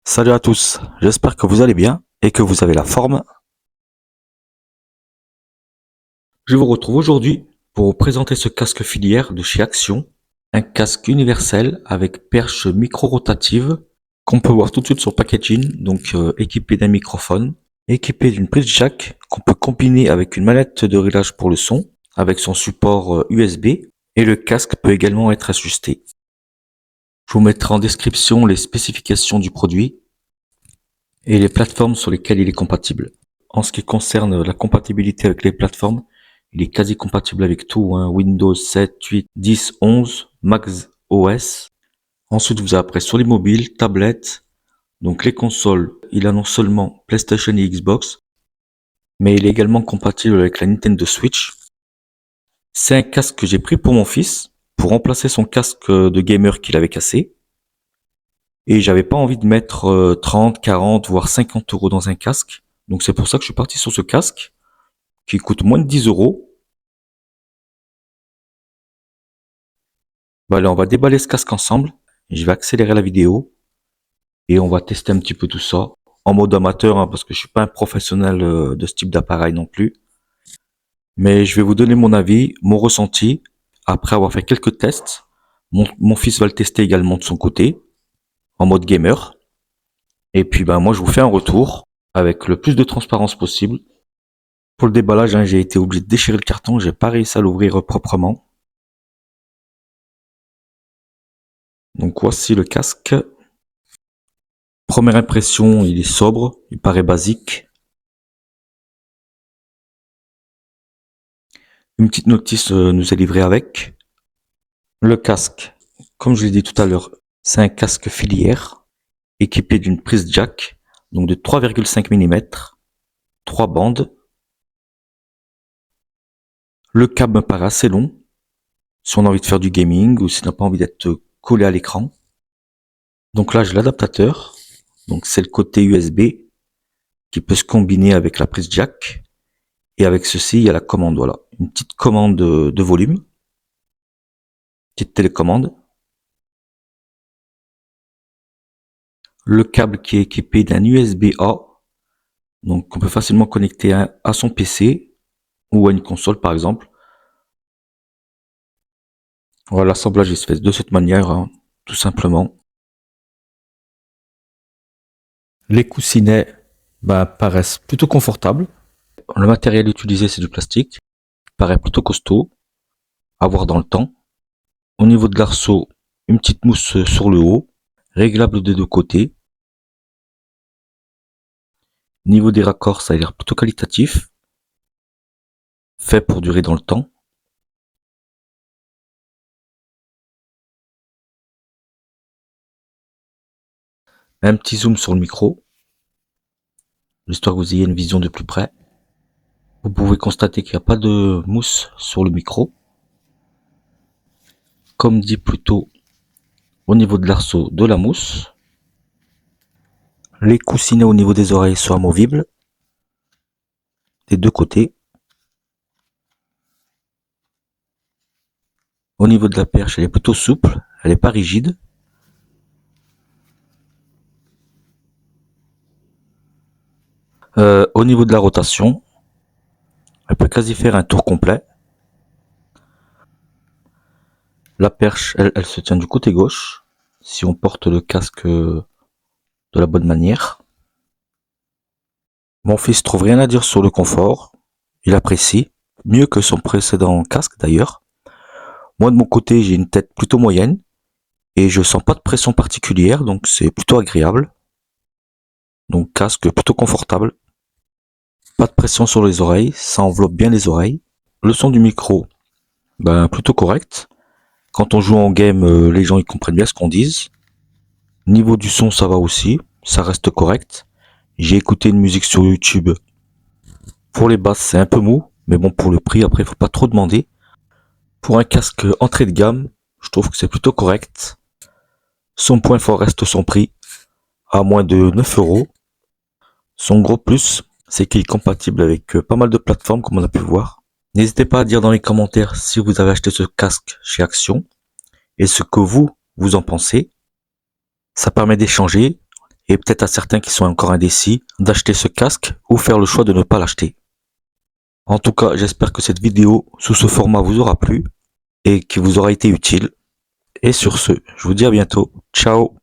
Salut à tous, j'espère que vous allez bien et que vous avez la forme. Je vous retrouve aujourd'hui pour vous présenter ce casque filière de chez Action, un casque universel avec perche micro-rotative qu'on peut voir tout de suite sur le packaging, donc équipé d'un microphone, équipé d'une prise jack qu'on peut combiner avec une manette de réglage pour le son, avec son support USB, et le casque peut également être ajusté. Je vous mettrai en description les spécifications du produit et les plateformes sur lesquelles il est compatible. En ce qui concerne la compatibilité avec les plateformes, il est quasi compatible avec tout, hein, Windows 7, 8, 10, 11, Mac OS. Ensuite, vous avez après sur les mobiles, tablettes, donc les consoles, il a non seulement PlayStation et Xbox, mais il est également compatible avec la Nintendo Switch. C'est un casque que j'ai pris pour mon fils, pour remplacer son casque de gamer qu'il avait cassé. Et j'avais pas envie de mettre 30, 40, voire 50 euros dans un casque. Donc c'est pour ça que je suis parti sur ce casque, qui coûte moins de 10 euros. Bah là, on va déballer ce casque ensemble. Je vais accélérer la vidéo et on va tester un petit peu tout ça en mode amateur, hein, parce que je suis pas un professionnel de ce type d'appareil non plus. Mais je vais vous donner mon avis, mon ressenti après avoir fait quelques tests. Mon fils va le tester également de son côté en mode gamer. Et puis ben moi je vous fais un retour avec le plus de transparence possible. Pour le déballage, hein, j'ai été obligé de déchirer le carton, j'ai pas réussi à l'ouvrir proprement. Donc voici le casque. Première impression, il est sobre, il paraît basique. Une petite notice nous est livrée avec. Le casque, comme je l'ai dit tout à l'heure, c'est un casque filière équipé d'une prise jack, donc de 3,5 mm, 3 bandes. Le câble me paraît assez long, si on a envie de faire du gaming ou si on n'a pas envie d'être collé à l'écran. Donc là, j'ai l'adaptateur, donc c'est le côté USB qui peut se combiner avec la prise jack. Et avec ceci, il y a la commande, voilà. Une petite commande de volume. Petite télécommande. Le câble qui est équipé d'un USB-A. Donc on peut facilement connecter à son PC ou à une console par exemple. Voilà, l'assemblage il se fait de cette manière, hein, tout simplement. Les coussinets paraissent plutôt confortables. Le matériel utilisé c'est du plastique. Il paraît plutôt costaud. À voir dans le temps. Au niveau de l'arceau, une petite mousse sur le haut, réglable des deux côtés. Niveau des raccords, ça a l'air plutôt qualitatif, fait pour durer dans le temps. Un petit zoom sur le micro, histoire que vous ayez une vision de plus près. Vous pouvez constater qu'il n'y a pas de mousse sur le micro. Comme dit plus tôt, au niveau de l'arceau, de la mousse. Les coussinets au niveau des oreilles sont amovibles, des deux côtés. Au niveau de la perche, elle est plutôt souple, elle n'est pas rigide. Au niveau de la rotation, elle peut quasi faire un tour complet. La perche, elle se tient du côté gauche, si on porte le casque de la bonne manière. Mon fils trouve rien à dire sur le confort, il apprécie, mieux que son précédent casque d'ailleurs. Moi de mon côté, j'ai une tête plutôt moyenne et je sens pas de pression particulière, donc c'est plutôt agréable. Donc casque plutôt confortable. Pas de pression sur les oreilles, ça enveloppe bien les oreilles. Le son du micro, plutôt correct. Quand on joue en game, les gens ils comprennent bien ce qu'on dit. Niveau du son, ça va aussi, ça reste correct. J'ai écouté une musique sur YouTube. Pour les basses, c'est un peu mou, mais bon, pour le prix, après, il faut pas trop demander. Pour un casque entrée de gamme, je trouve que c'est plutôt correct. Son point fort reste son prix, à moins de 9 euros. Son gros plus, c'est qu'il est compatible avec pas mal de plateformes, comme on a pu voir. N'hésitez pas à dire dans les commentaires si vous avez acheté ce casque chez Action et ce que vous en pensez. Ça permet d'échanger et peut-être à certains qui sont encore indécis d'acheter ce casque ou faire le choix de ne pas l'acheter. En tout cas, j'espère que cette vidéo sous ce format vous aura plu et qui vous aura été utile. Et sur ce, je vous dis à bientôt. Ciao!